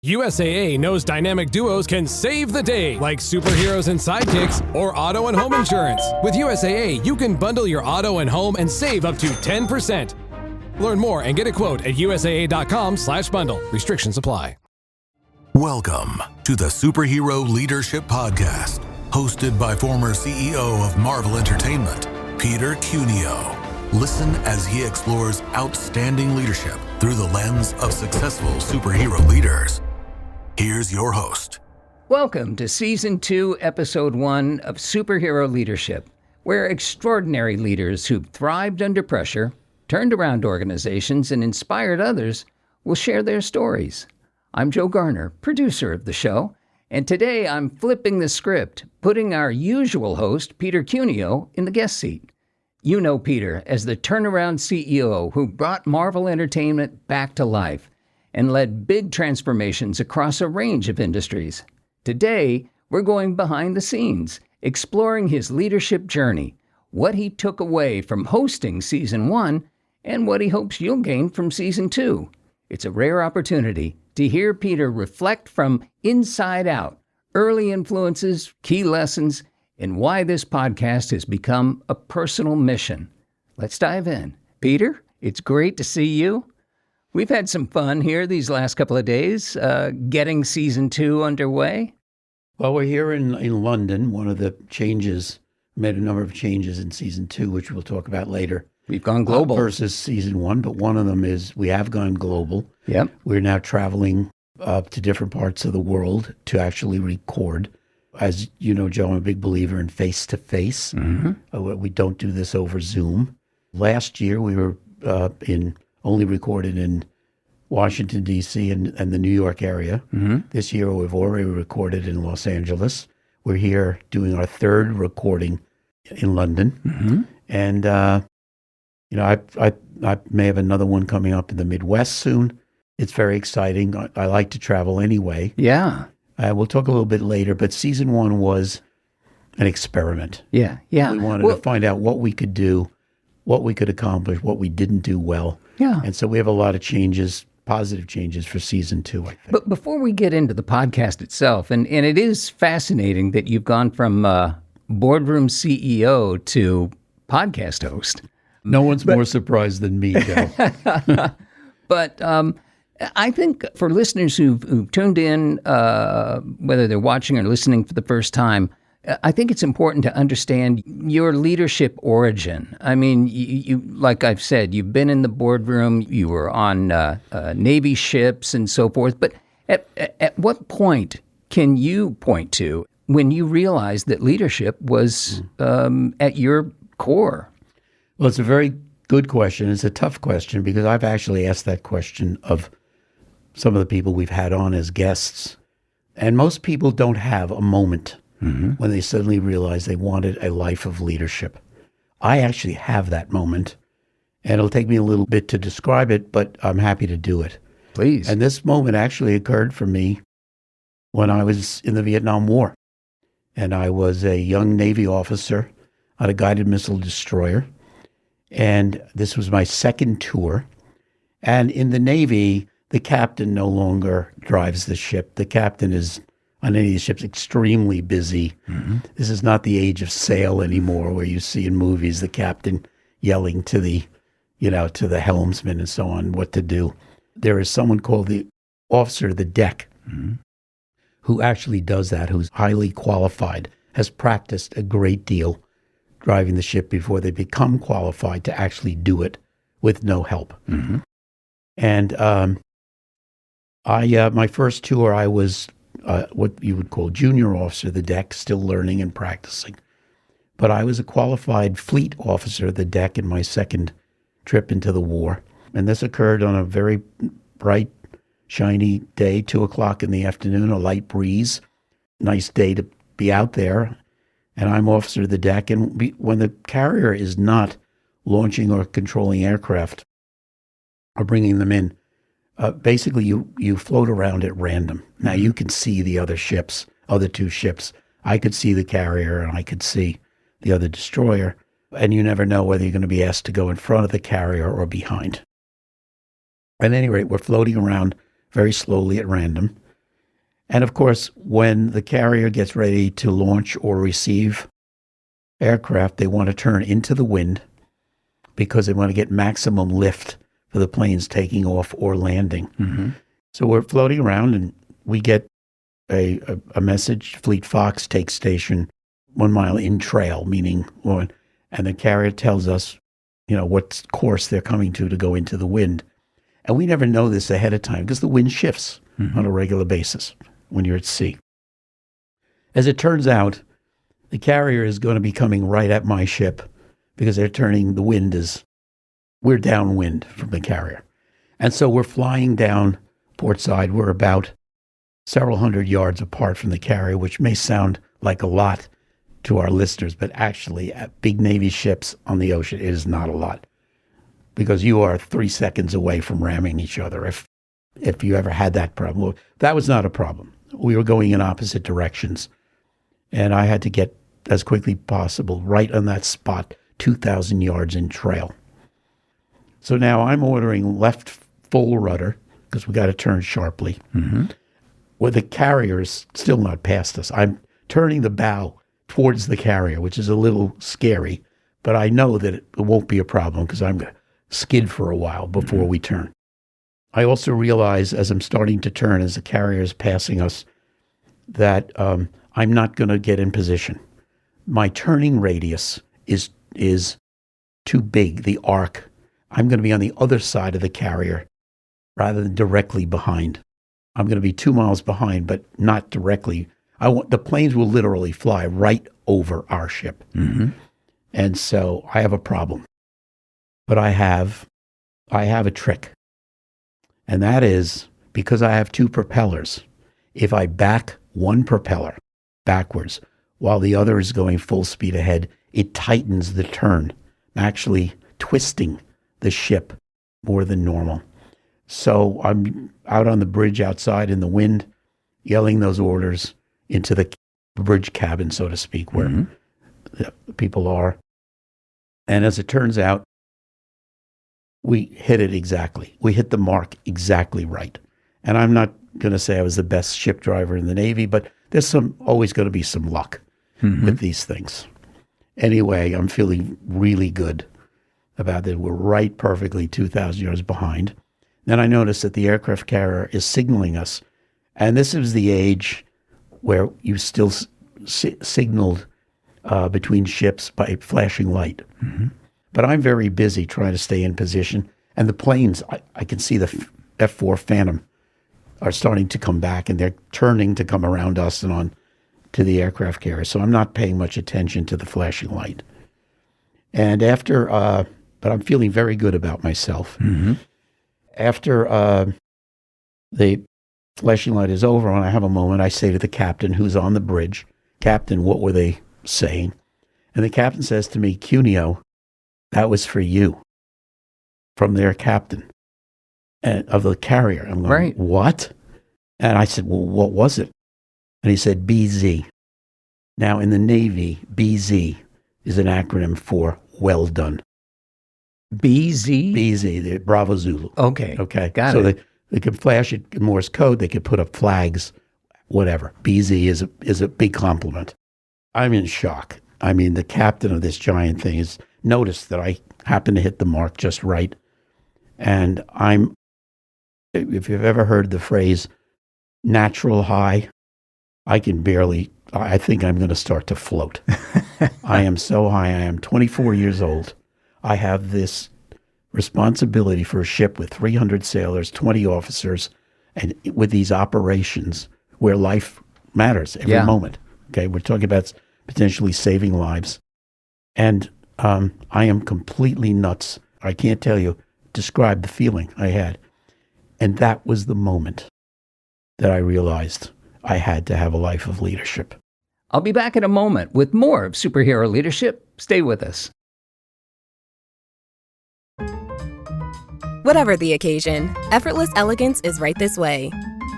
USAA knows dynamic duos can save the day, like superheroes and sidekicks or auto and home insurance. With USAA, you can bundle your auto and home and save up to 10%. Learn more and get a quote at USAA.com/bundle. Restrictions apply. Welcome to the Superhero Leadership Podcast, hosted by former CEO of Marvel Entertainment, Peter Cuneo. Listen as he explores outstanding leadership through the lens of successful superhero leaders. Here's your host. Welcome to Season 2, Episode 1 of Superhero Leadership, where extraordinary leaders who thrived under pressure, turned around organizations, and inspired others will share their stories. I'm Joe Garner, producer of the show, and today I'm flipping the script, putting our usual host, Peter Cuneo, in the guest seat. You know Peter as the turnaround CEO who brought Marvel Entertainment back to life and led big transformations across a range of industries. Today, we're going behind the scenes, exploring his leadership journey, what he took away from hosting Season 1, and what he hopes you'll gain from Season 2. It's a rare opportunity to hear Peter reflect from inside out, early influences, key lessons, and why this podcast has become a personal mission. Let's dive in. Peter, it's great to see you. We've had some fun here these last couple of days, getting Season 2 underway. Well, we're here in London. One of the changes, made a number of changes in Season 2, which we'll talk about later. We've gone global. Versus Season 1, but one of them is we have gone global. Yep. We're now traveling to different parts of the world to actually record. As you know, Joe, I'm a big believer in face-to-face. Mm-hmm. We don't do this over Zoom. Last year, we were only recorded in Washington, D.C. and the New York area. Mm-hmm. This year, we've already recorded in Los Angeles. We're here doing our third recording in London. Mm-hmm. And, I may have another one coming up in the Midwest soon. It's very exciting. I like to travel anyway. Yeah. We'll talk a little bit later, but Season 1 was an experiment. Yeah. We wanted to find out what we could do, what we could accomplish, what we didn't do well. Yeah. And so we have a lot of changes, positive changes for Season 2, I think. But before we get into the podcast itself, and it is fascinating that you've gone from boardroom CEO to podcast host. No one's more surprised than me, Joe. But I think for listeners who've tuned in, whether they're watching or listening for the first time, I think it's important to understand your leadership origin. I mean, you like I've said, you've been in the boardroom, you were on Navy ships and so forth. But at what point can you point to when you realized that leadership was at your core? Well, it's a very good question. It's a tough question because I've actually asked that question of some of the people we've had on as guests. And most people don't have a moment when they suddenly realize they wanted a life of leadership. I actually have that moment, and it'll take me a little bit to describe it, but I'm happy to do it. Please. And this moment actually occurred for me when I was in the Vietnam War. And I was a young Navy officer on a guided missile destroyer. And this was my second tour. And in the Navy, the captain no longer drives the ship. The captain is, on any of these ships, extremely busy. Mm-hmm. This is not the age of sail anymore, where you see in movies the captain yelling to the helmsman and so on what to do. There is someone called the officer of the deck who actually does that, who's highly qualified, has practiced a great deal driving the ship before they become qualified to actually do it with no help. Mm-hmm. And my first tour, I was what you would call junior officer of the deck, still learning and practicing. But I was a qualified fleet officer of the deck in my second trip into the war. And this occurred on a very bright, shiny day, 2:00 in the afternoon, a light breeze, nice day to be out there. And I'm officer of the deck. And when the carrier is not launching or controlling aircraft or bringing them in, basically you float around at random. Now you can see the other two ships. I could see the carrier and I could see the other destroyer. And you never know whether you're going to be asked to go in front of the carrier or behind. At any rate, we're floating around very slowly at random. And of course, when the carrier gets ready to launch or receive aircraft, they want to turn into the wind because they want to get maximum lift for the planes taking off or landing. Mm-hmm. So we're floating around and we get a message, Fleet Fox takes station 1 mile in trail, meaning, and the carrier tells us, what course they're coming to go into the wind. And we never know this ahead of time because the wind shifts on a regular basis when you're at sea. As it turns out, the carrier is going to be coming right at my ship because we're downwind from the carrier. And so we're flying down port side. We're about several hundred yards apart from the carrier, which may sound like a lot to our listeners, but actually at big Navy ships on the ocean, it is not a lot because you are 3 seconds away from ramming each other. If you ever had that problem, well, that was not a problem. We were going in opposite directions, and I had to get as quickly possible right on that spot, 2,000 yards in trail. So now I'm ordering left full rudder because we got to turn sharply. Mm-hmm. Where the carrier's still not past us. I'm turning the bow towards the carrier, which is a little scary, but I know that it won't be a problem because I'm going to skid for a while before we turn. I also realize as I'm starting to turn, as the carrier is passing us, that I'm not going to get in position. My turning radius is too big, the arc. I'm going to be on the other side of the carrier rather than directly behind. I'm going to be 2 miles behind, but not directly. The planes will literally fly right over our ship. Mm-hmm. And so I have a problem. But I have a trick. And that is because I have 2 propellers. If I back one propeller backwards while the other is going full speed ahead, it tightens the turn, actually twisting the ship more than normal. So I'm out on the bridge outside in the wind, yelling those orders into the bridge cabin, so to speak, where the people are. And as it turns out, we hit it exactly. We hit the mark exactly right. And I'm not going to say I was the best ship driver in the Navy, but there's always going to be some luck with these things. Anyway, I'm feeling really good about that. We're right perfectly 2,000 yards behind. Then I noticed that the aircraft carrier is signaling us. And this is the age where you still signaled between ships by flashing light. Mm-hmm. But I'm very busy trying to stay in position. And the planes, I can see the F-4 Phantom are starting to come back, and they're turning to come around us and on to the aircraft carrier. So I'm not paying much attention to the flashing light. And but I'm feeling very good about myself. Mm-hmm. After the flashing light is over and I have a moment, I say to the captain who's on the bridge, "Captain, what were they saying?" And the captain says to me, "Cuneo, that was for you," from their captain of the carrier. I'm going, right. What? And I said, "Well, what was it?" And he said, "BZ." Now, in the Navy, BZ is an acronym for well done. BZ? BZ, the Bravo Zulu. Okay. Got it. So they could flash it in Morse code. They could put up flags, whatever. BZ is a big compliment. I'm in shock. I mean, the captain of this giant thing has noticed that I happen to hit the mark just right. And if you've ever heard the phrase natural high, I think I'm going to start to float. I am so high. I am 24 years old. I have this responsibility for a ship with 300 sailors, 20 officers, and with these operations where life matters every moment. Okay, we're talking about potentially saving lives. And I am completely nuts. I can't describe the feeling I had. And that was the moment that I realized I had to have a life of leadership. I'll be back in a moment with more of Superhero Leadership. Stay with us. Whatever the occasion, effortless elegance is right this way.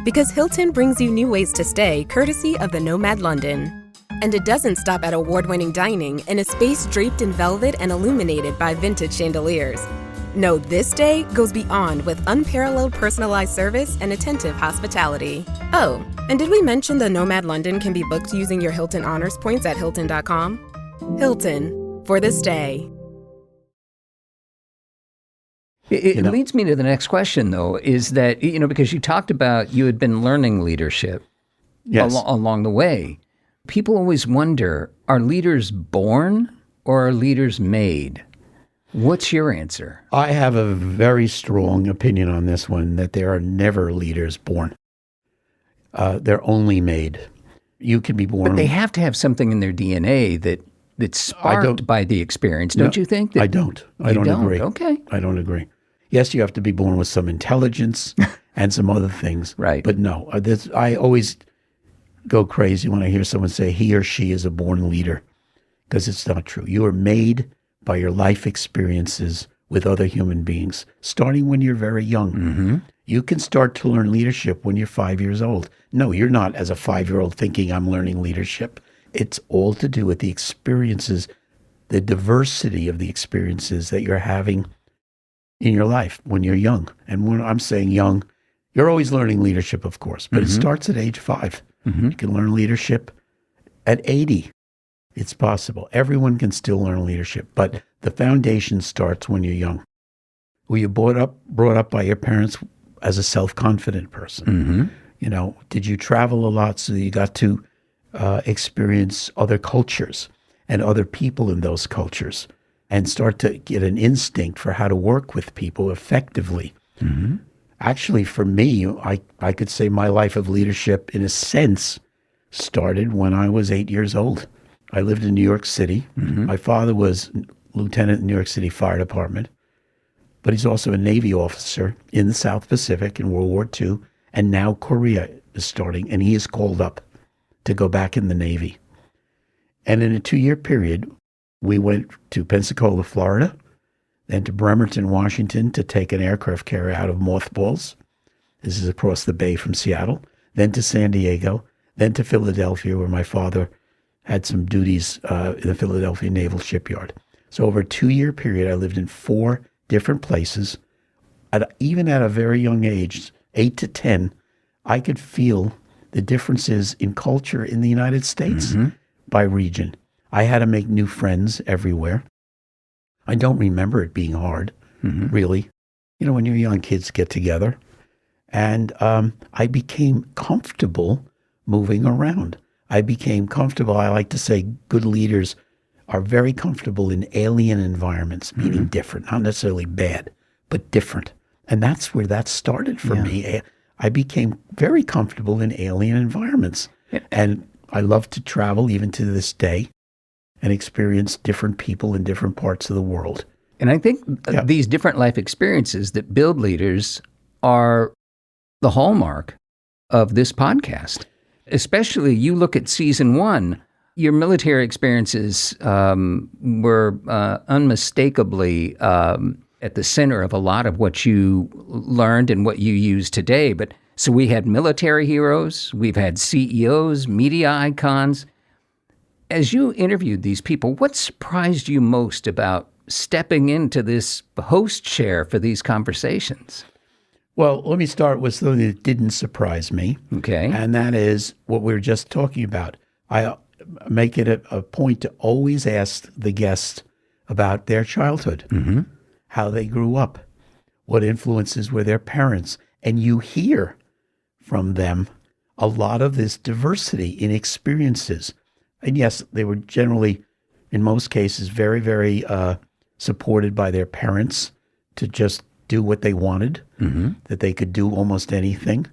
Because Hilton brings you new ways to stay courtesy of the Nomad London. And it doesn't stop at award-winning dining in a space draped in velvet and illuminated by vintage chandeliers. know this day goes beyond with unparalleled personalized service and attentive hospitality. Oh, and did we mention the Nomad London can be booked using your Hilton Honors points at Hilton.com? Hilton, for this day. It leads me to the next question, though, is that, because you talked about you had been learning leadership along the way. People always wonder, are leaders born or are leaders made? What's your answer? I have a very strong opinion on this one, that there are never leaders born. They're only made. You can be born. But they have to have something in their DNA that's sparked by the experience, don't you think? I don't. I don't agree. Okay. I don't agree. Yes, you have to be born with some intelligence and some other things. Right. But no, I always go crazy when I hear someone say he or she is a born leader, because it's not true. You are made by your life experiences with other human beings, starting when you're very young. Mm-hmm. You can start to learn leadership when you're 5 years old. No, you're not as a 5-year-old thinking I'm learning leadership. It's all to do with the experiences, the diversity of the experiences that you're having in your life when you're young. And when I'm saying young, you're always learning leadership, of course, but it starts at age 5. Mm-hmm. You can learn leadership at 80. It's possible. Everyone can still learn leadership, but the foundation starts when you're young. Were you brought up by your parents as a self-confident person? Mm-hmm. Did you travel a lot so that you got to experience other cultures and other people in those cultures and start to get an instinct for how to work with people effectively? Mm-hmm. Actually, for me, I could say my life of leadership, in a sense, started when I was 8 years old. I lived in New York City. Mm-hmm. My father was lieutenant in the New York City Fire Department, but he's also a Navy officer in the South Pacific in World War II, and now Korea is starting, and he is called up to go back in the Navy. And in a 2-year period, we went to Pensacola, Florida, then to Bremerton, Washington, to take an aircraft carrier out of mothballs. This is across the bay from Seattle. Then to San Diego, then to Philadelphia, where my father had some duties in the Philadelphia Naval Shipyard. So over a 2-year period, I lived in 4 different places. Even at a very young age, 8 to 10, I could feel the differences in culture in the United States by region. I had to make new friends everywhere. I don't remember it being hard, really. When you're young, kids get together. And I became comfortable moving around. I became comfortable. I like to say good leaders are very comfortable in alien environments, meaning different, not necessarily bad, but different. And that's where that started for me. I became very comfortable in alien environments. And I love to travel even to this day and experience different people in different parts of the world. And I think these different life experiences that build leaders are the hallmark of this podcast. Especially, you look at season 1, your military experiences were unmistakably at the center of a lot of what you learned and what you use today. But so we had military heroes, we've had CEOs, media icons. As you interviewed these people, what surprised you most about stepping into this host chair for these conversations? Well, let me start with something that didn't surprise me. Okay. And that is what we were just talking about. I make it a point to always ask the guests about their childhood, how they grew up, what influences were their parents. And you hear from them a lot of this diversity in experiences. And yes, they were generally, in most cases, very, very supported by their parents to just do what they wanted, that they could do almost anything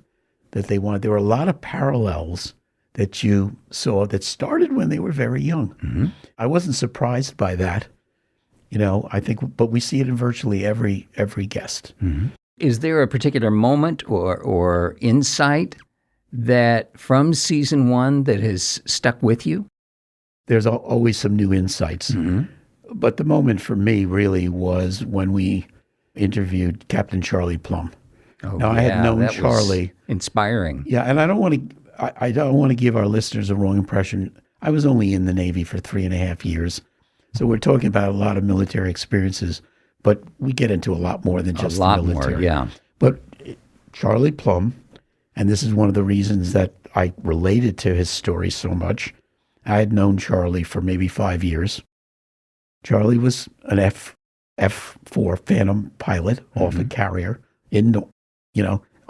that they wanted. There were a lot of parallels that you saw that started when they were very young. I wasn't surprised by that, I think, but we see it in virtually every guest. Is there a particular moment or insight that from season 1 that has stuck with you? There's always some new insights. But the moment for me really was when we interviewed Captain Charlie Plum. Now, I had known Charlie. Inspiring. Yeah, and I don't want to give our listeners a wrong impression. I was only in the Navy for 3.5 years. So we're talking about a lot of military experiences. but we get into a lot more than just a lot the military. more, yeah. But Charlie Plum, and this is one of the reasons that I related to his story so much. I had known Charlie for maybe 5 years. Charlie was an F-4 Phantom pilot off a carrier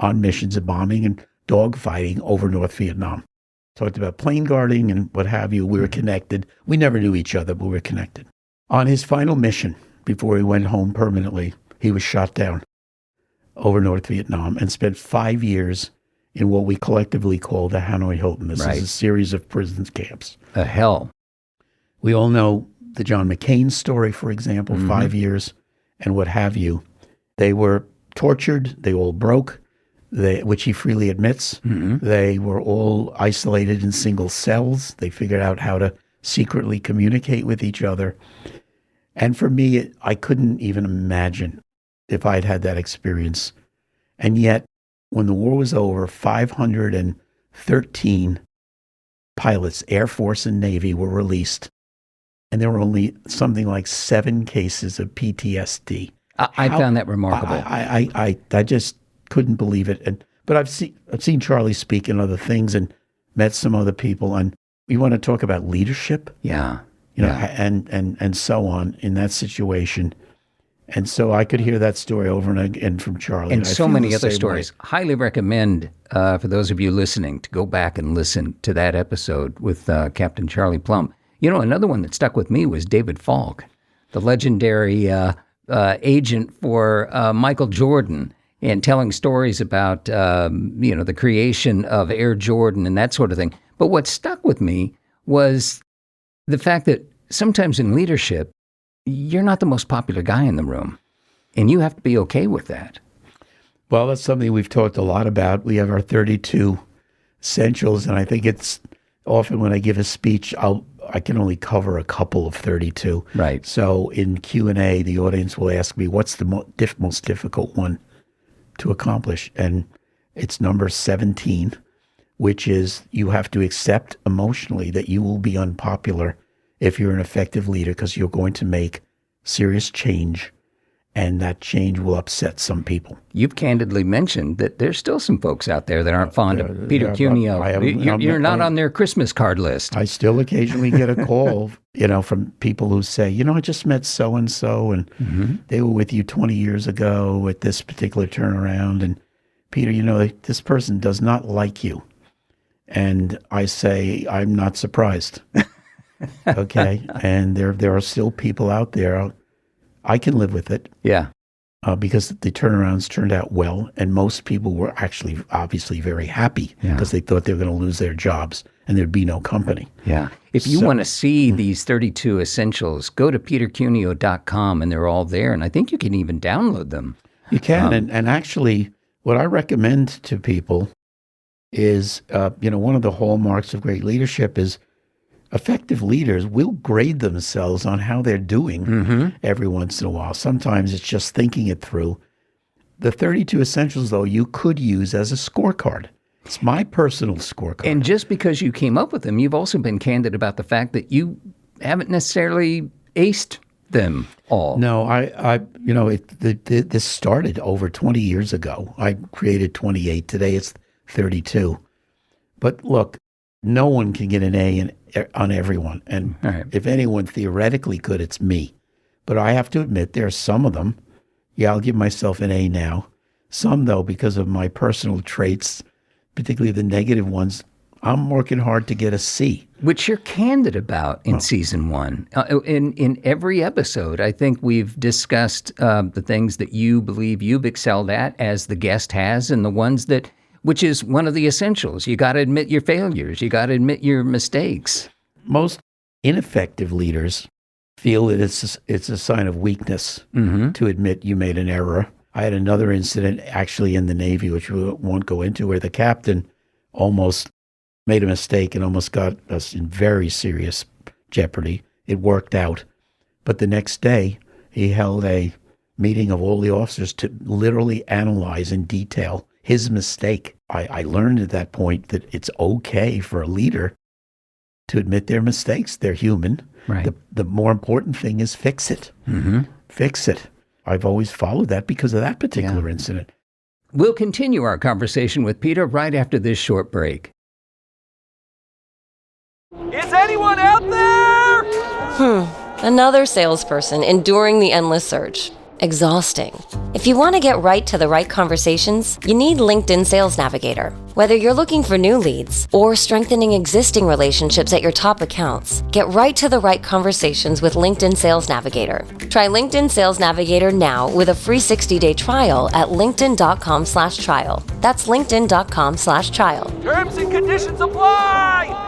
on missions of bombing and dogfighting over North Vietnam. Talked about plane guarding and what have you. We were connected. We never knew each other, but we were connected. On his final mission, before he went home permanently, he was shot down over North Vietnam and spent 5 years in what we collectively call the Hanoi Hilton. This is a series of prison camps. A hell. We all know the John McCain story, for example, 5 years and what have you. They were tortured. They all broke, which he freely admits. They were all isolated in single cells. They figured out how to secretly communicate with each other. And for me, I couldn't even imagine if I'd had that experience. And yet, when the war was over, 513 pilots, Air Force and Navy, were released. And there were only something like 7 cases of PTSD. I found that remarkable. I just couldn't believe it. But I've seen Charlie speak in other things and met some other people. And you want to talk about leadership? Yeah. And so on in that situation. And so I could hear that story over and again from Charlie. And so many other stories. Highly recommend for those of you listening to go back and listen to that episode with Captain Charlie Plum. Another one that stuck with me was David Falk, the legendary agent for Michael Jordan, and telling stories about, the creation of Air Jordan and that sort of thing. But what stuck with me was the fact that sometimes in leadership, you're not the most popular guy in the room, and you have to be okay with that. Well, that's something we've talked a lot about. We have our 32 essentials, and I think it's often when I give a speech, I can only cover a couple of 32. Right. So in Q&A, the audience will ask me, what's the most difficult one to accomplish? And it's number 17, which is you have to accept emotionally that you will be unpopular if you're an effective leader, because you're going to make serious change, and that change will upset some people. You've candidly mentioned that there's still some folks out there that aren't fond of Peter Cuneo. You're not on their Christmas card list. I still occasionally get a call, from people who say, I just met so-and-so, and they were with you 20 years ago at this particular turnaround, and Peter, this person does not like you. And I say, I'm not surprised. Okay, and there are still people out there. I can live with it. Yeah, because the turnarounds turned out well, and most people were actually obviously very happy because they thought they were going to lose their jobs and there'd be no company. Yeah. If you want to see these 32 essentials, go to petercuneo.com, and they're all there. And I think you can even download them. You can, and actually, what I recommend to people is, one of the hallmarks of great leadership is effective leaders will grade themselves on how they're doing every once in a while. Sometimes it's just thinking it through. The 32 essentials, though, you could use as a scorecard. It's my personal scorecard. And just because you came up with them, you've also been candid about the fact that you haven't necessarily aced them all. No, this started over 20 years ago. I created 28. Today it's 32. But look, no one can get an A on everyone. And if anyone theoretically could, it's me. But I have to admit, there are some of them. Yeah, I'll give myself an A now. Some, though, because of my personal traits, particularly the negative ones, I'm working hard to get a C. Which you're candid about in season 1. In every episode, I think we've discussed the things that you believe you've excelled at, as the guest has, and the ones that, which is one of the essentials. You got to admit your failures. You got to admit your mistakes. Most ineffective leaders feel that it's a sign of weakness to admit you made an error. I had another incident actually in the Navy, which we won't go into, where the captain almost made a mistake and almost got us in very serious jeopardy. It worked out. But the next day, he held a meeting of all the officers to literally analyze in detail his mistake. I learned at that point that it's okay for a leader to admit their mistakes. They're human. Right. The more important thing is fix it. Fix it. I've always followed that because of that particular incident. We'll continue our conversation with Peter right after this short break. Is anyone out there? Another salesperson enduring the endless search. Exhausting. If you want to get right to the right conversations, you need LinkedIn Sales Navigator. Whether you're looking for new leads or strengthening existing relationships at your top accounts, get right to the right conversations with LinkedIn Sales Navigator. Try LinkedIn Sales Navigator now with a free 60-day trial at linkedin.com/trial. That's linkedin.com/trial. Terms and conditions apply!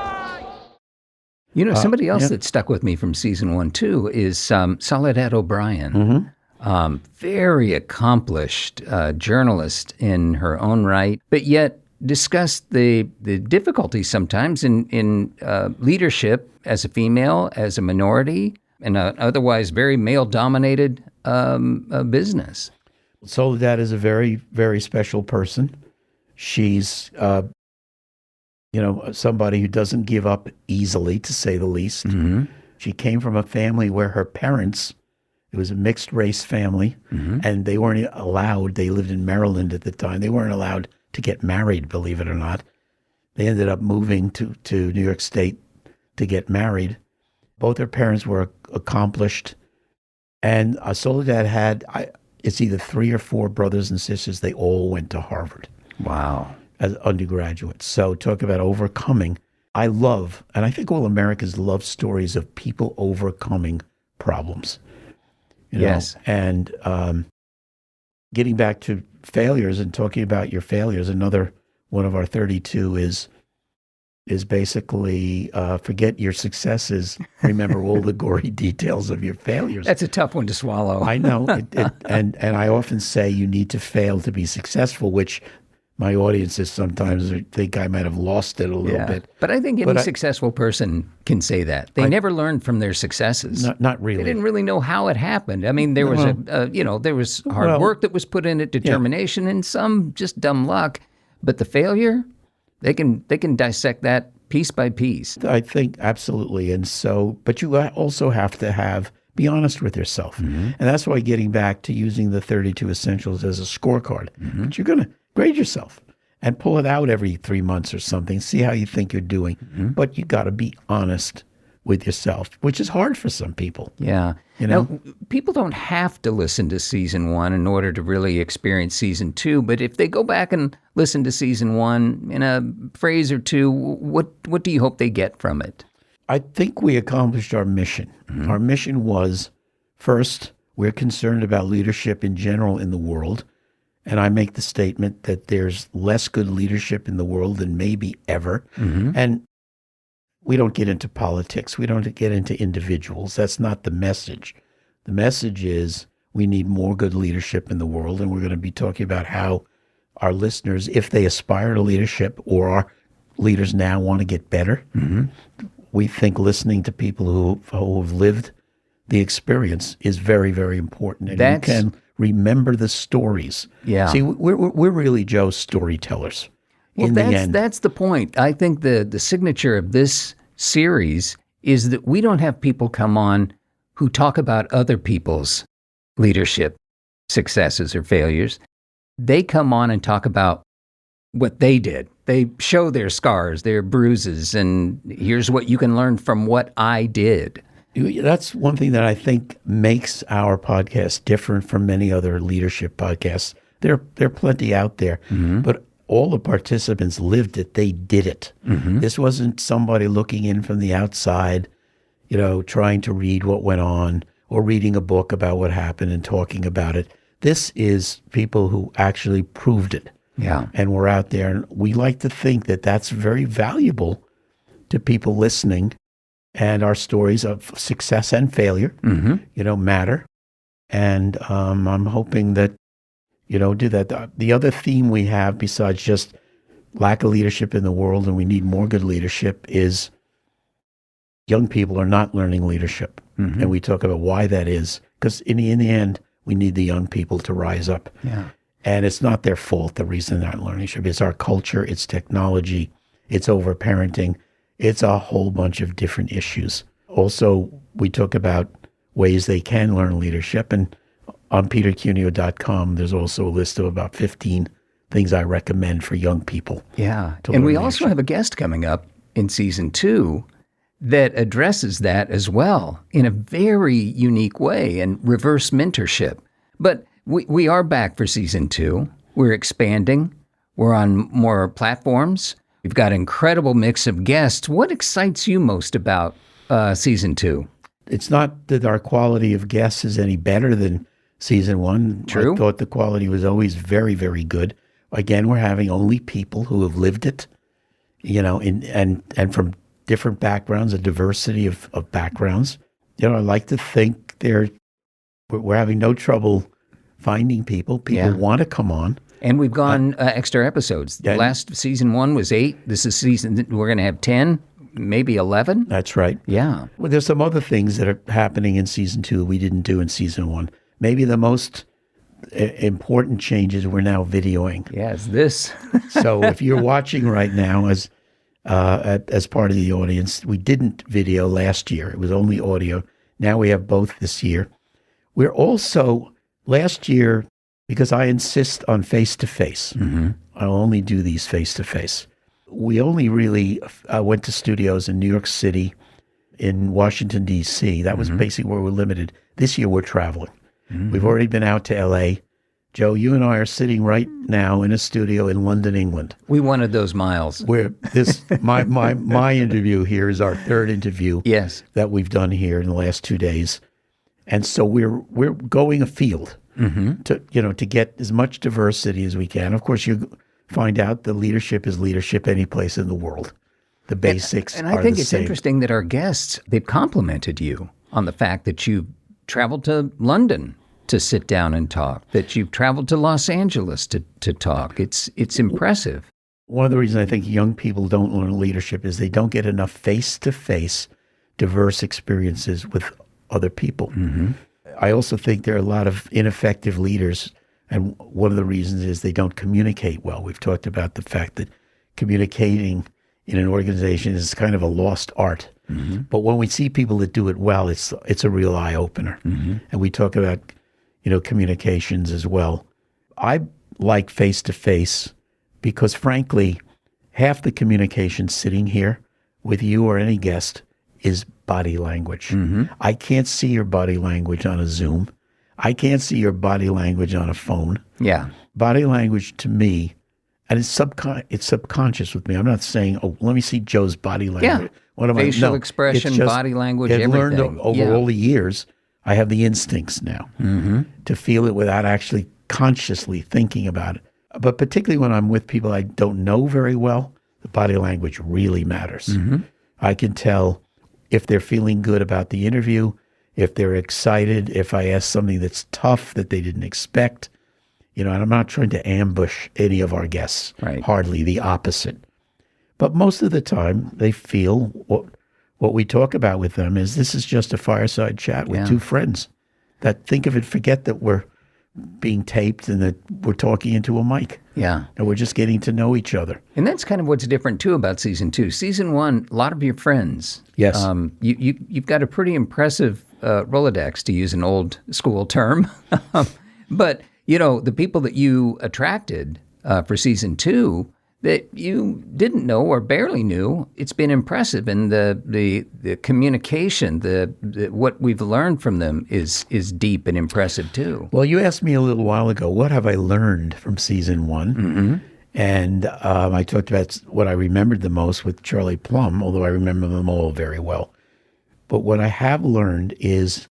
You know, somebody else that stuck with me from season 1, too, is Soledad O'Brien. Very accomplished journalist in her own right, but yet discussed the difficulties sometimes in leadership as a female, as a minority, in an otherwise very male-dominated business. Soledad is a very, very special person. She's somebody who doesn't give up easily, to say the least. She came from a family where her parents, it was a mixed race family, and they weren't allowed, they lived in Maryland at the time, they weren't allowed to get married, believe it or not. They ended up moving to New York State to get married. Both her parents were accomplished, and Soledad had, it's either 3 or 4 brothers and sisters. They all went to Harvard. Wow. As undergraduates. So talk about overcoming. I love, and I think all Americans love stories of people overcoming problems. Yes. And getting back to failures and talking about your failures, another one of our 32 is basically forget your successes, remember all the gory details of your failures. That's a tough one to swallow. I know. And I often say you need to fail to be successful, which my audiences sometimes think I might have lost it a little bit. But I think any successful person can say that. They never learned from their successes. Not really. They didn't really know how it happened. I mean, there was there was hard work that was put in it, determination, and some just dumb luck. But the failure, they can dissect that piece by piece. I think absolutely. And so, but you also have to be honest with yourself. And that's why getting back to using the 32 essentials as a scorecard. But you're going to grade yourself and pull it out every 3 months or something, see how you think you're doing. But you got to be honest with yourself, which is hard for some people. Yeah. Now, people don't have to listen to season 1 in order to really experience season 2, but if they go back and listen to season 1 in a phrase or two, what do you hope they get from it? I think we accomplished our mission. Our mission was, first, we're concerned about leadership in general in the world. And I make the statement that there's less good leadership in the world than maybe ever. And we don't get into politics. We don't get into individuals. That's not the message. The message is we need more good leadership in the world. And we're going to be talking about how our listeners, if they aspire to leadership or our leaders now want to get better, we think listening to people who have lived the experience is very, very important. And you can remember the stories. Yeah. See, we're really, Joe, storytellers. Well, in the end. That's the point. I think the signature of this series is that we don't have people come on who talk about other people's leadership successes or failures. They come on and talk about what they did. They show their scars, their bruises, and here's what you can learn from what I did. That's one thing that I think makes our podcast different from many other leadership podcasts. There are plenty out there, but all the participants lived it. They did it. This wasn't somebody looking in from the outside, trying to read what went on or reading a book about what happened and talking about it. This is people who actually proved it. Yeah. And we're out there. And we like to think that that's very valuable to people listening. And our stories of success and failure, matter. And I'm hoping that, do that. The other theme we have, besides just lack of leadership in the world and we need more good leadership, is young people are not learning leadership. And we talk about why that is. Because in the end, we need the young people to rise up. Yeah. And it's not their fault, the reason they're not learning leadership. It's our culture, it's technology, it's over-parenting. It's a whole bunch of different issues. Also, we talk about ways they can learn leadership, and on petercuneo.com, there's also a list of about 15 things I recommend for young people. Yeah. to And learn we also leadership. have a guest coming up in season 2 that addresses that as well in a very unique way, and reverse mentorship. But we are back for season 2. We're expanding. We're on more platforms. We've got an incredible mix of guests. What excites you most about season 2? It's not that our quality of guests is any better than season 1. True. I thought the quality was always very, very good. Again, we're having only people who have lived it, and from different backgrounds, a diversity of backgrounds. I like to think we're having no trouble finding people. People want to come on. And we've gone extra episodes. Yeah. Last season 1 was 8. This is we're going to have 10, maybe 11. That's right. Yeah. Well, there's some other things that are happening in season 2 we didn't do in season 1. Maybe the most important changes we're now videoing. Yes, this. So if you're watching right now as part of the audience, we didn't video last year. It was only audio. Now we have both this year. We're also, last year, because I insist on face-to-face, I'll only do these face-to-face. We only really went to studios in New York City, in Washington, D.C. That was basically where we're limited. This year we're traveling. We've already been out to L.A. Joe, you and I are sitting right now in a studio in London, England. We wanted those miles. Where my interview here is our third interview Yes. that we've done here in the last 2 days. And so we're going afield to get as much diversity as we can. Of course, you find out the leadership is leadership any place in the world. The basics And are I think the it's same. interesting that our guests, they've complimented you on the fact that you traveled to London to sit down and talk, that you've traveled to Los Angeles to talk. It's impressive. One of the reasons I think young people don't learn leadership is they don't get enough face-to-face diverse experiences with other people. I also think there are a lot of ineffective leaders, and one of the reasons is they don't communicate well. We've talked about the fact that communicating in an organization is kind of a lost art. But when we see people that do it well, it's a real eye-opener. And we talk about communications as well. I like face-to-face because, frankly, half the communication sitting here with you or any guest is body language. I can't see your body language on a Zoom. I can't see your body language on a phone. Yeah. Body language to me, and it's subconscious with me. I'm not saying, let me see Joe's body language. What am Facial No, expression, it's just, body language, I've everything. learned over all the years, I have the instincts now to feel it without actually consciously thinking about it. But particularly when I'm with people I don't know very well, the body language really matters. I can tell if they're feeling good about the interview, if they're excited, if I ask something that's tough that they didn't expect. And I'm not trying to ambush any of our guests. Right. Hardly, the opposite. But most of the time, they feel what we talk about with them is this is just a fireside chat with two friends that forget that we're being taped and that we're talking into a mic. Yeah. And we're just getting to know each other. And that's kind of what's different, too, about season 2. Season 1, a lot of your friends. Yes. You've got a pretty impressive Rolodex, to use an old school term. But, the people that you attracted for season 2 that you didn't know or barely knew, it's been impressive. And the communication, the what we've learned from them is deep and impressive, too. Well, you asked me a little while ago, what have I learned from season 1? And I talked about what I remembered the most with Charlie Plum, although I remember them all very well. But what I have learned is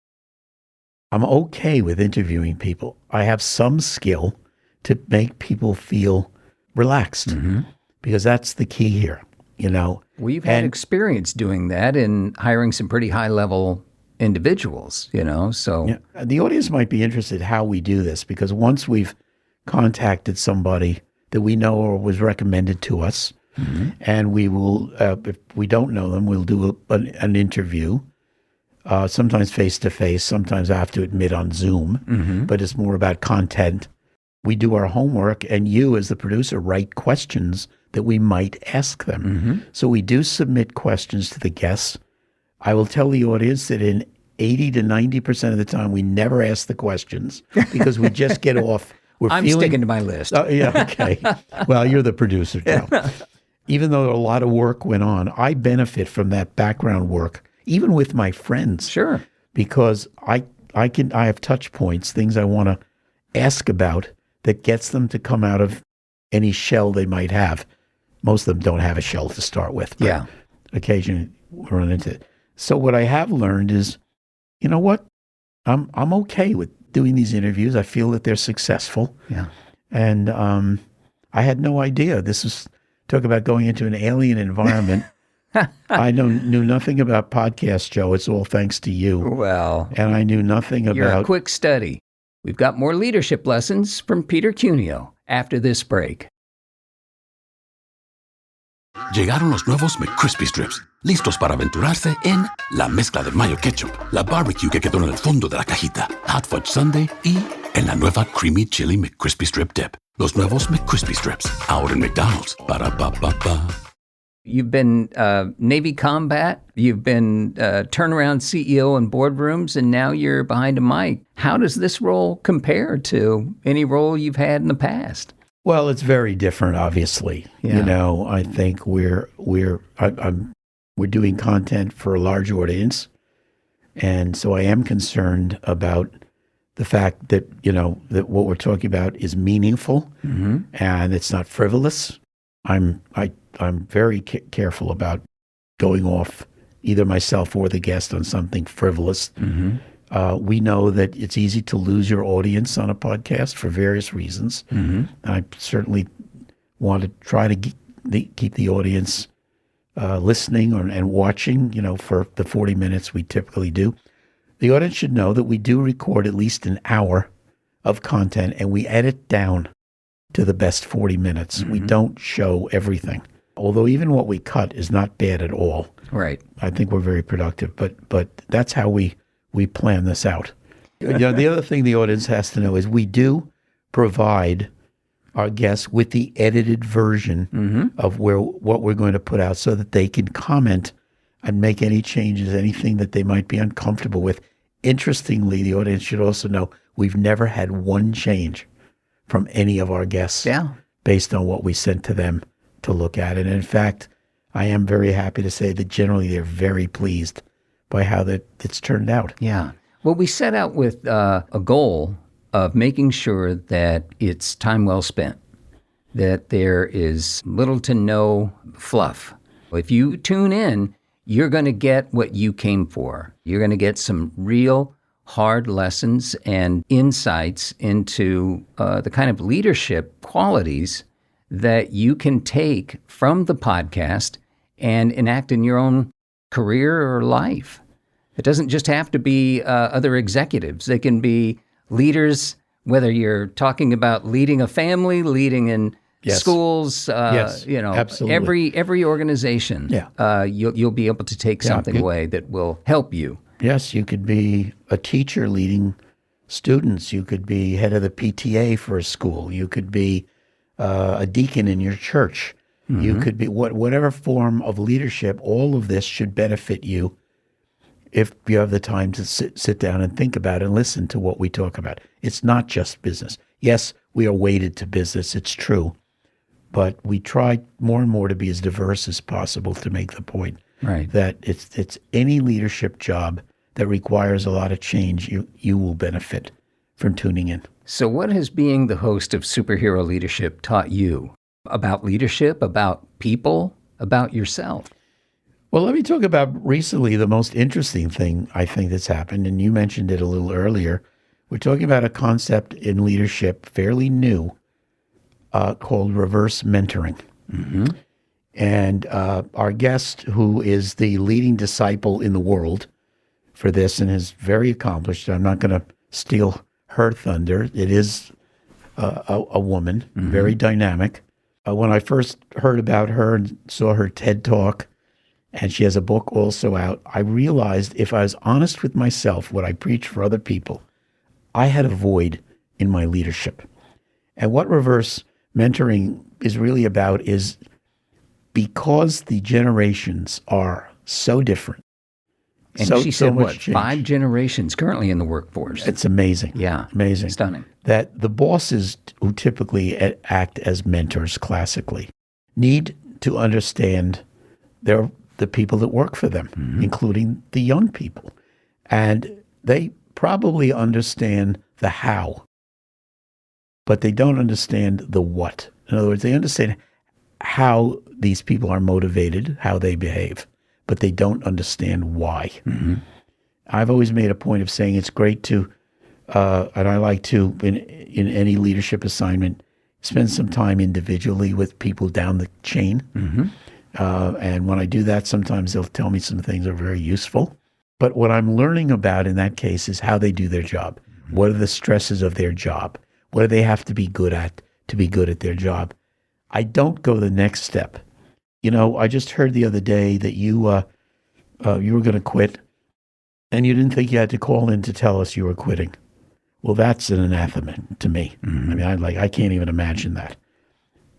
I'm okay with interviewing people. I have some skill to make people feel relaxed because that's the key here, We've had experience doing that in hiring some pretty high-level individuals, so. Yeah. The audience might be interested how we do this because once we've contacted somebody that we know or was recommended to us, and we will, if we don't know them, we'll do an interview, sometimes face-to-face, sometimes I have to admit on Zoom, but it's more about content. We do our homework, and you, as the producer, write questions that we might ask them. So we do submit questions to the guests. I will tell the audience that in 80 to 90% of the time, we never ask the questions because we just get off. I'm sticking to my list. Yeah, okay. Well, you're the producer, Joe. Even though a lot of work went on, I benefit from that background work, even with my friends. Sure. Because I have touch points, things I want to ask about that gets them to come out of any shell they might have. Most of them don't have a shell to start with. But Yeah. Occasionally we run into it. So what I have learned is, you know what? I'm okay with doing these interviews. I feel that they're successful. Yeah. And I had no idea. Talk about going into an alien environment. I knew nothing about podcasts, Joe. It's all thanks to you. Well, And I knew nothing you're a about... quick study. We've got more leadership lessons from Peter Cuneo after this break. Llegaron los nuevos McCrispy Strips, listos para aventurarse en la mezcla de mayo ketchup, la barbecue que quedó en el fondo de la cajita, Hot Fudge Sundae y en la nueva Creamy Chili McCrispy Strip Dip. Los nuevos McCrispy Strips, ahora en McDonald's. Ba-da-ba-ba-ba. You've been Navy combat, you've been turnaround CEO in boardrooms, and now you're behind a mic. How does this role compare to any role you've had in the past? Well, it's very different, obviously. Yeah. You know, I think we're doing content for a large audience, and so I am concerned about the fact that, you know, that what we're talking about is meaningful and it's not frivolous. I'm very careful about going off either myself or the guest on something frivolous. We know that it's easy to lose your audience on a podcast for various reasons. I certainly want to try to keep the audience listening and watching, you know, for the 40 minutes we typically do. The audience should know that we do record at least an hour of content and we edit down to the best 40 minutes. We don't show everything. Although even what we cut is not bad at all. Right. I think we're very productive, but that's how we plan this out. You know, the other thing the audience has to know is we do provide our guests with the edited version of what we're going to put out so that they can comment and make any changes, anything that they might be uncomfortable with. Interestingly, the audience should also know we've never had one change from any of our guests based on what we sent to them to look at. And in fact, I am very happy to say that generally they're very pleased by how it's turned out. Yeah. Well, we set out with a goal of making sure that it's time well spent, that there is little to no fluff. If you tune in, you're going to get what you came for. You're going to get some real hard lessons and insights into the kind of leadership qualities that you can take from the podcast and enact in your own career or life. It doesn't just have to be other executives. They can be leaders, whether you're talking about leading a family, leading in schools, you know, absolutely. every organization. You'll be able to take something away that will help you. Yes, you could be a teacher leading students. You could be head of the PTA for a school. You could be a deacon in your church. You could be whatever form of leadership. All of this should benefit you if you have the time to sit down and think about it and listen to what we talk about. It's not just business. Yes, we are weighted to business. It's true. But we try more and more to be as diverse as possible to make the point that it's any leadership job that requires a lot of change, you will benefit from tuning in. So what has being the host of Superhero Leadership taught you about leadership, about people, about yourself? Well, let me talk about recently the most interesting thing I think that's happened, and you mentioned it a little earlier. We're talking about a concept in leadership, fairly new, called reverse mentoring. And our guest, who is the leading disciple in the world for this and is very accomplished, I'm not going to steal her thunder. It is a woman, very dynamic. When I first heard about her and saw her TED Talk, and she has a book also out, I realized if I was honest with myself, what I preach for other people, I had a void in my leadership. And what reverse mentoring is really about is because the generations are so different And so she said, much what, change. 5 generations currently in the workforce? It's amazing. Yeah. Amazing. Stunning. That the bosses who typically act as mentors classically need to understand the people that work for them, including the young people. And they probably understand the how, but they don't understand the what. In other words, they understand how these people are motivated, how they behave, but they don't understand why. I've always made a point of saying it's great to, and I like to, in any leadership assignment, spend some time individually with people down the chain. And when I do that, sometimes they'll tell me some things that are very useful. But what I'm learning about in that case is how they do their job. What are the stresses of their job? What do they have to be good at their job? I don't go the next step. You know, I just heard the other day that you were going to quit, and you didn't think you had to call in to tell us you were quitting. Well, that's an anathema to me. I mean, I can't even imagine that.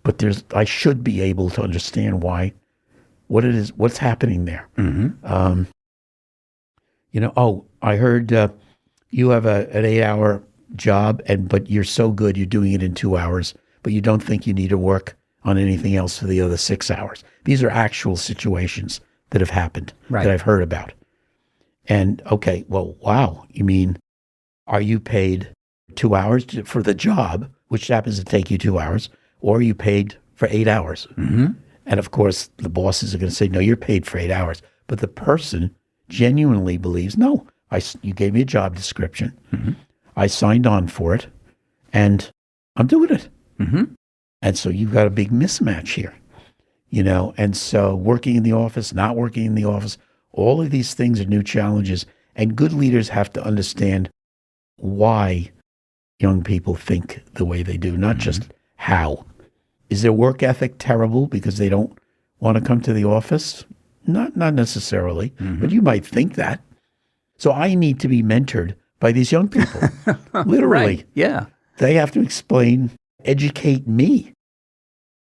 But I should be able to understand what it is, what's happening there. I heard you have an 8-hour job, but you're so good, you're doing it in 2 hours, but you don't think you need to work on anything else for the other 6 hours. These are actual situations that have happened that I've heard about. And okay, well, wow, you mean, are you paid 2 hours for the job, which happens to take you 2 hours, or are you paid for 8 hours? And of course, the bosses are going to say, no, you're paid for 8 hours. But the person genuinely believes, no, you gave me a job description. I signed on for it, and I'm doing it. And so you've got a big mismatch here, you know. And so working in the office, not working in the office, all of these things are new challenges. And good leaders have to understand why young people think the way they do, not just how. Is their work ethic terrible because they don't want to come to the office? Not necessarily, but you might think that. So I need to be mentored by these young people, literally. Yeah. They have to educate me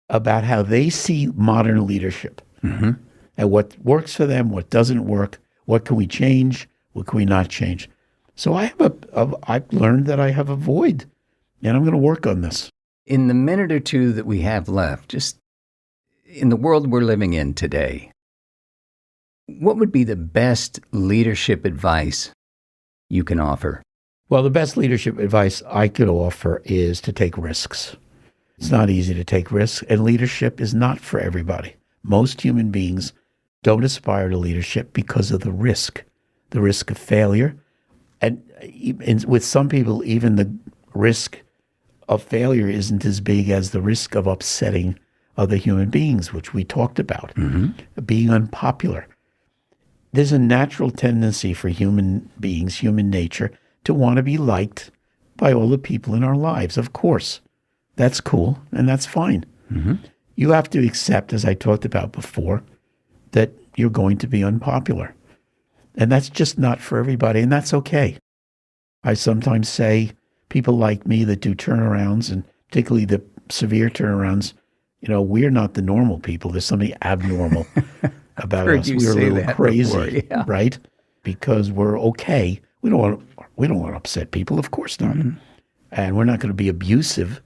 about how they see modern leadership and what works for them, what doesn't work, what can we change, what can we not change. So I've learned that I have a void, and I'm going to work on this. In the minute or two that we have left, just in the world we're living in today, what would be the best leadership advice you can offer? Well, the best leadership advice I could offer is to take risks. It's not easy to take risks, and leadership is not for everybody. Most human beings don't aspire to leadership because of the risk of failure. And with some people, even the risk of failure isn't as big as the risk of upsetting other human beings, which we talked about, being unpopular. There's a natural tendency for human beings, human nature, to want to be liked by all the people in our lives. Of course, that's cool, and that's fine. You have to accept, as I talked about before, that you're going to be unpopular. And that's just not for everybody, and that's okay. I sometimes say people like me that do turnarounds, and particularly the severe turnarounds, you know, we're not the normal people. There's something abnormal about us. We're a little crazy, before, right? Because we're okay. We don't want to upset people, of course not. And we're not going to be abusive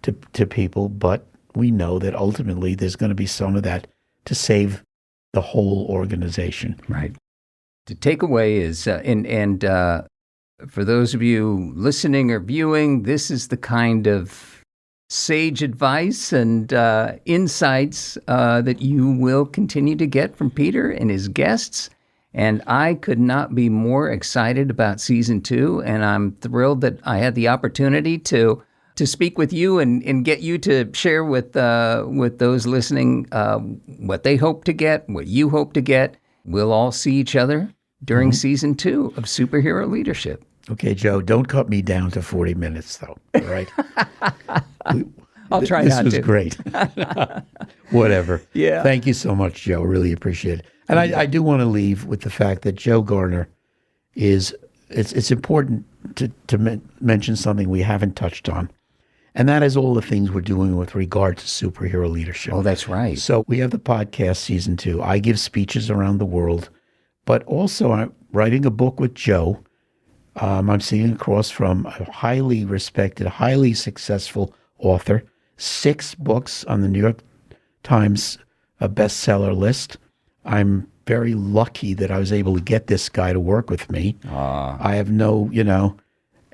to people, but we know that ultimately there's going to be some of that to save the whole organization. Right. The takeaway is, for those of you listening or viewing, this is the kind of sage advice and insights that you will continue to get from Peter and his guests. And I could not be more excited about season 2. And I'm thrilled that I had the opportunity to speak with you and get you to share with those listening what they hope to get, what you hope to get. We'll all see each other during season 2 of Superhero Leadership. Okay, Joe, don't cut me down to 40 minutes, though, all right? I'll try not to. This was great. Whatever. Yeah. Thank you so much, Joe. Really appreciate it. And I do want to leave with the fact that Joe Garner it's important to mention something we haven't touched on. And that is all the things we're doing with regard to superhero leadership. Oh, that's right. So we have the podcast season 2. I give speeches around the world But also, I'm writing a book with Joe. I'm sitting across from a highly respected, highly successful author, 6 books on the New York Times bestseller list. I'm very lucky that I was able to get this guy to work with me. I have no,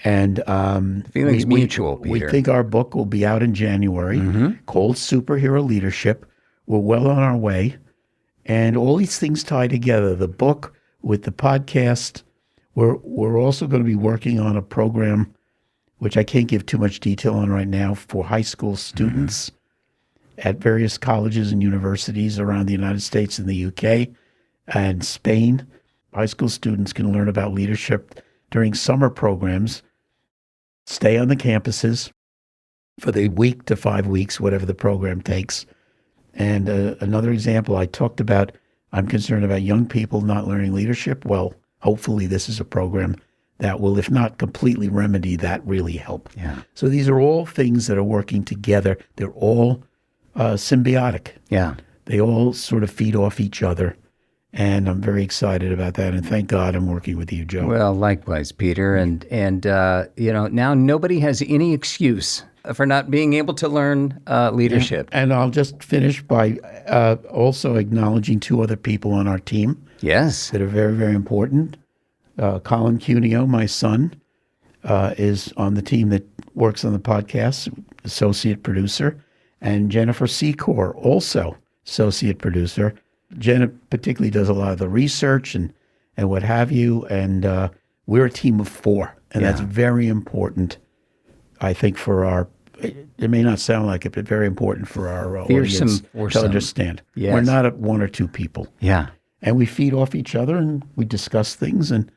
and feelings mutual, Peter. We think our book will be out in January, called Superhero Leadership. We're well on our way. And all these things tie together, the book with the podcast. We're also going to be working on a program, which I can't give too much detail on right now, for high school students at various colleges and universities around the United States and the UK and Spain. High school students can learn about leadership during summer programs, stay on the campuses for the week to 5 weeks, whatever the program takes. And another example I talked about, I'm concerned about young people not learning leadership. Well, hopefully this is a program that will, if not completely remedy that, really help. Yeah. So these are all things that are working together. They're all symbiotic. Yeah. They all sort of feed off each other. And I'm very excited about that. And thank God I'm working with you, Joe. Well, likewise, Peter. And now nobody has any excuse for not being able to learn leadership. And I'll just finish by also acknowledging 2 other people on our team. Yes. That are very, very important. Colin Cuneo, my son, is on the team that works on the podcast, associate producer. And Jennifer Secor, also associate producer. Jenna particularly does a lot of the research and what have you. And we're a team of 4. And that's very important, I think, for our, it may not sound like it, but very important for our audience to understand. Yes. We're not 1 or 2 people. Yeah. And we feed off each other and we discuss things and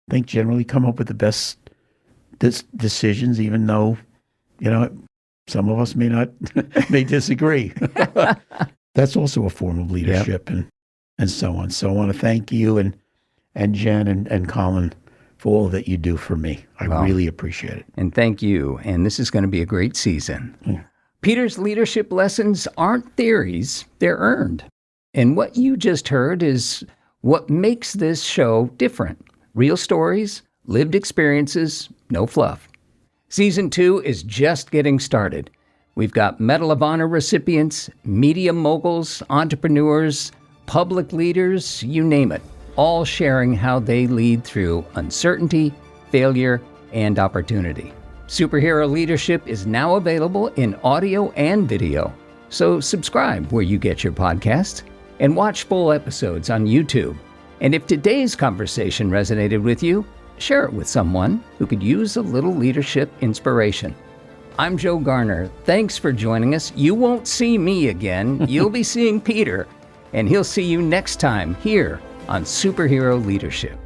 I think generally come up with the best decisions, even though, some of us may disagree. That's also a form of leadership and so on. So I want to thank you and Jen and Colin for all that you do for me. I really appreciate it. And thank you. And this is going to be a great season. Yeah. Peter's leadership lessons aren't theories, they're earned. And what you just heard is what makes this show different. Real stories, lived experiences, no fluff. Season 2 is just getting started. We've got Medal of Honor recipients, media moguls, entrepreneurs, public leaders, you name it, all sharing how they lead through uncertainty, failure, and opportunity. Superhero Leadership is now available in audio and video. So subscribe where you get your podcasts and watch full episodes on YouTube. And if today's conversation resonated with you, share it with someone who could use a little leadership inspiration. I'm Joe Garner. Thanks for joining us. You won't see me again. You'll be seeing Peter, and he'll see you next time here on Superhero Leadership.